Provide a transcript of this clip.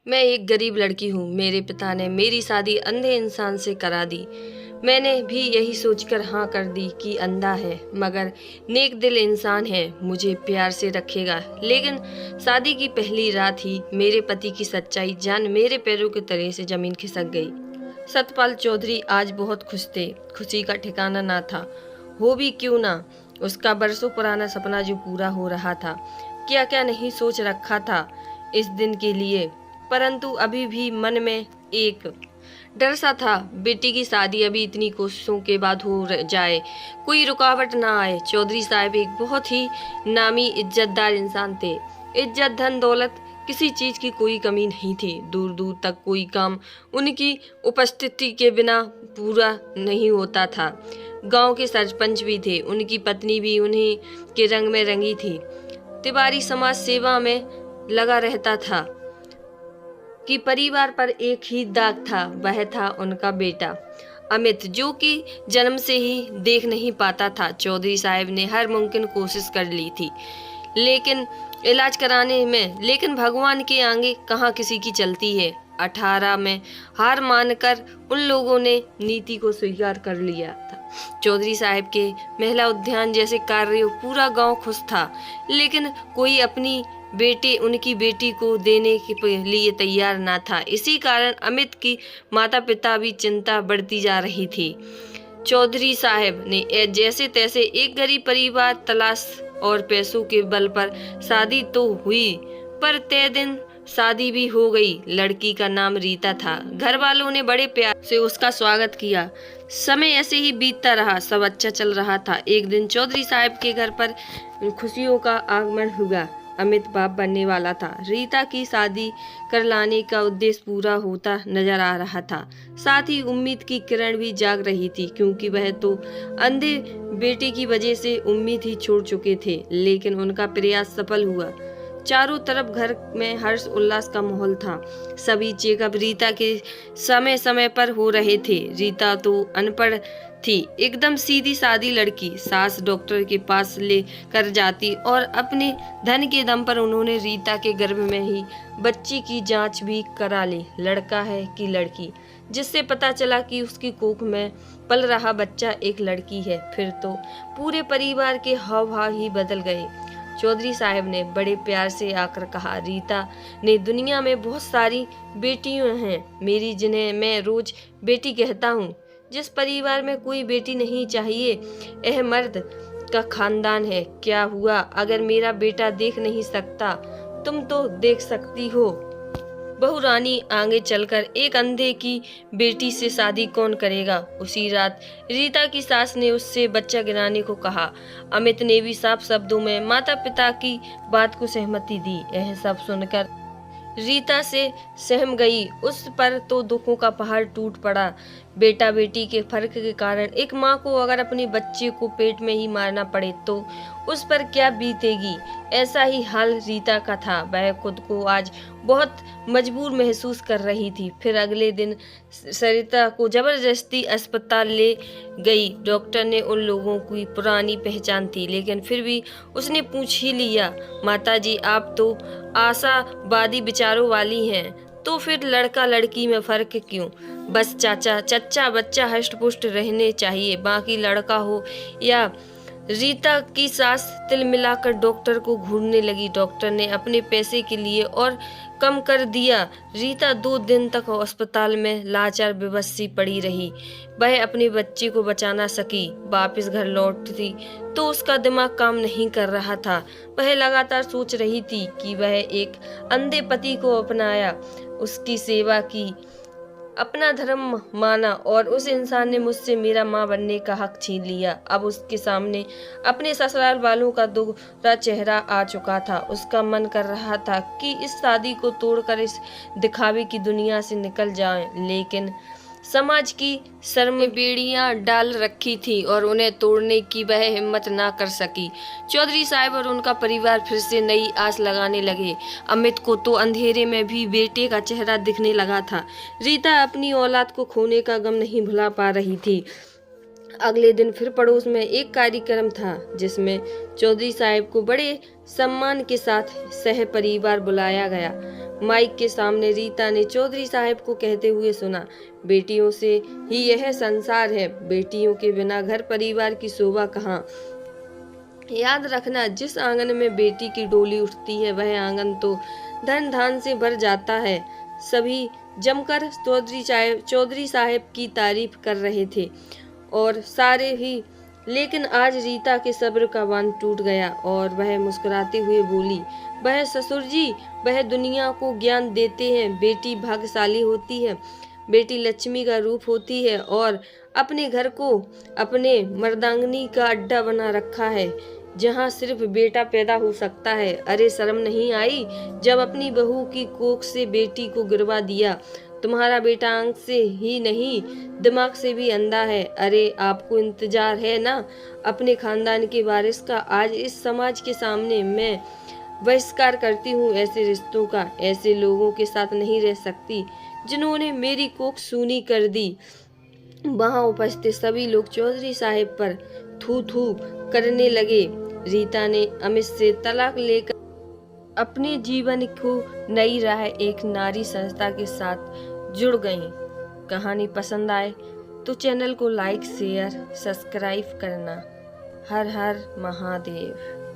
मैं एक गरीब लड़की हूँ। मेरे पिता ने मेरी शादी अंधे इंसान से करा दी। मैंने भी यही सोचकर हाँ कर दी कि अंधा है मगर नेक दिल इंसान है, मुझे प्यार से रखेगा। लेकिन शादी की पहली रात ही मेरे पति की सच्चाई जान मेरे पैरों के तले से जमीन खिसक गई। सतपाल चौधरी आज बहुत खुश थे। खुशी का ठिकाना ना था। हो भी क्यों ना, उसका बरसों पुराना सपना जो पूरा हो रहा था। क्या क्या नहीं सोच रखा था इस दिन के लिए, परंतु अभी भी मन में एक डर सा था। बेटी की शादी अभी इतनी कोशिशों के बाद हो जाए, कोई रुकावट ना आए। चौधरी साहब एक बहुत ही नामी इज्जतदार इंसान थे। इज्जत धन दौलत किसी चीज की कोई कमी नहीं थी। दूर दूर तक कोई काम उनकी उपस्थिति के बिना पूरा नहीं होता था। गांव के सरपंच भी थे, उनकी पत्नी भी उन्हीं के रंग में रंगी थी। तिवारी समाज सेवा में लगा रहता था कि परिवार पर एक ही दाग था, वह था उनका बेटा अमित, जो कि जन्म से ही देख नहीं पाता था। चौधरी साहब ने हर मुमकिन कोशिश कर ली थी लेकिन इलाज कराने में, लेकिन भगवान के आगे कहाँ किसी की चलती है। 18 में हार मानकर उन लोगों ने नीति को स्वीकार कर लिया था। चौधरी साहब के महिला उद्यान जैसे कार्यों पूरा गांव खुश था, लेकिन कोई अपनी उनकी बेटी को देने के लिए तैयार ना था। इसी कारण अमित की माता पिता भी चिंता बढ़ती जा रही थी। चौधरी साहब ने जैसे तैसे एक गरीब परिवार तलाश और पैसों के बल पर शादी तो हुई, पर तय दिन शादी भी हो गई। लड़की का नाम रीता था। घर वालों ने बड़े प्यार से उसका स्वागत किया। समय ऐसे ही बीतता रहा, सब अच्छा चल रहा था। एक दिन चौधरी साहब के घर पर खुशियों का आगमन हुआ। अमित बाप बनने वाला था। रीता की शादी कर लाने का उद्देश्य पूरा होता नजर आ रहा था। साथ ही उम्मीद की किरण भी जाग रही थी, क्योंकि वह तो अंधे बेटे की वजह से उम्मीद ही छोड़ चुके थे। लेकिन उनका प्रयास सफल हुआ। चारों तरफ घर में हर्ष उल्लास का माहौल था। सभी चेकअप रीता के समय समय पर हो रहे थे। रीता तो अनपढ़ थी, एकदम सीधी सादी लड़की। सास डॉक्टर के पास ले कर जाती और अपने धन के दम पर उन्होंने रीता के गर्भ में ही बच्ची की जांच भी करा ली, लड़का है कि लड़की। जिससे पता चला कि उसकी कोख में पल रहा बच्चा एक लड़की है। फिर तो पूरे परिवार के हाव भाव ही बदल गए। चौधरी साहब ने बड़े प्यार से आकर कहा, रीता ने दुनिया में बहुत सारी बेटियां हैं मेरी, जिन्हें मैं रोज बेटी कहता हूँ। जिस परिवार में कोई बेटी नहीं चाहिए, यह मर्द का खानदान है। क्या हुआ अगर मेरा बेटा देख नहीं सकता? तुम तो देख सकती हो। बहू रानी आगे चलकर एक अंधे की बेटी से शादी कौन करेगा? उसी रात रीता की सास ने उससे बच्चा गिराने को कहा। अमित ने भी साफ शब्दों में माता पिता की बात को सहमति दी। यह सब सुनकर रीता से सहम गई। उस पर तो दुखों का पहाड़ टूट पड़ा। बेटा बेटी के फर्क के कारण एक माँ को अगर अपने बच्चे को पेट में ही मारना पड़े तो उस पर क्या बीतेगी। ऐसा ही हाल रीता का था। वह खुद को आज बहुत मजबूर महसूस कर रही थी। फिर अगले दिन सरिता को जबरदस्ती अस्पताल ले गई। डॉक्टर ने उन लोगों की पुरानी पहचान थी, लेकिन फिर भी उसने पूछ ही लिया, माताजी आप तो आशावादी विचारों वाली हैं, तो फिर लड़का लड़की में फर्क क्यों? बस चच्चा बच्चा हष्ट पुष्ट रहने चाहिए, बाकी लड़का हो या। रीता की सास तिल मिलाकर डॉक्टर को घूरने लगी। डॉक्टर ने अपने पैसे के लिए और कम कर दिया। रीता 2 दिन तक अस्पताल में लाचार बेबस सी पड़ी रही। वह अपने बच्चे को बचा ना सकी। वापस घर लौटती तो उसका दिमाग काम नहीं कर रहा था। वह लगातार सोच रही थी कि वह एक अंधे पति को अपनाया, उसकी सेवा की, अपना धर्म माना और उस इंसान ने मुझसे मेरा माँ बनने का हक छीन लिया। अब उसके सामने अपने ससुराल वालों का दोहरा चेहरा आ चुका था। उसका मन कर रहा था कि इस शादी को तोड़कर इस दिखावे की दुनिया से निकल जाए, लेकिन समाज की सर में बेड़ियां डाल रखी थी और उन्हें तोड़ने की वह हिम्मत ना कर सकी। चौधरी साहब और उनका परिवार फिर से नई आस लगाने लगे। अमित को तो अंधेरे में भी बेटे का चेहरा दिखने लगा था। रीता अपनी औलाद को खोने का गम नहीं भुला पा रही थी। अगले दिन फिर पड़ोस में एक कार्यक्रम था, जिसमें चौधरी साहब को बड़े सम्मान के साथ सह परिवार बुलाया गया। माइक के सामने रीता ने चौधरी साहब को कहते हुए सुना, बेटियों से ही यह संसार है, बेटियों के बिना घर परिवार की शोभा कहाँ। याद रखना, जिस आंगन में बेटी की डोली उठती है वह आंगन तो धन धान से भर जाता है। सभी जमकर चौधरी साहब की तारीफ कर रहे थे और सारे ही, लेकिन आज रीता के सब्र का बांध टूट गया और वह मुस्कुराते हुए बोली, वह ससुर जी, वह दुनिया को ज्ञान देते हैं। बेटी भाग्यशाली होती है, बेटी लक्ष्मी का रूप होती है और अपने घर को अपने मर्दांगनी का अड्डा बना रखा है, जहाँ सिर्फ बेटा पैदा हो सकता है। अरे शर्म नहीं आई जब अपनी बहू की कोख से बेटी को गिरवा दिया। तुम्हारा बेटा आंख से ही नहीं दिमाग से भी अंधा है। अरे आपको इंतजार है ना अपने खानदान के वारिस का। आज इस समाज के सामने मैं बहिष्कार करती हूँ ऐसे रिश्तों का। ऐसे लोगों के साथ नहीं रह सकती जिन्होंने मेरी कोख सूनी कर दी। वहाँ उपस्थित सभी लोग चौधरी साहब पर थू थू करने लगे। रीता ने अमित से तलाक लेकर अपने जीवन को नई राह एक नारी संस्था के साथ जुड़ गईं। कहानी पसंद आए तो चैनल को लाइक शेयर सब्सक्राइब करना। हर हर महादेव।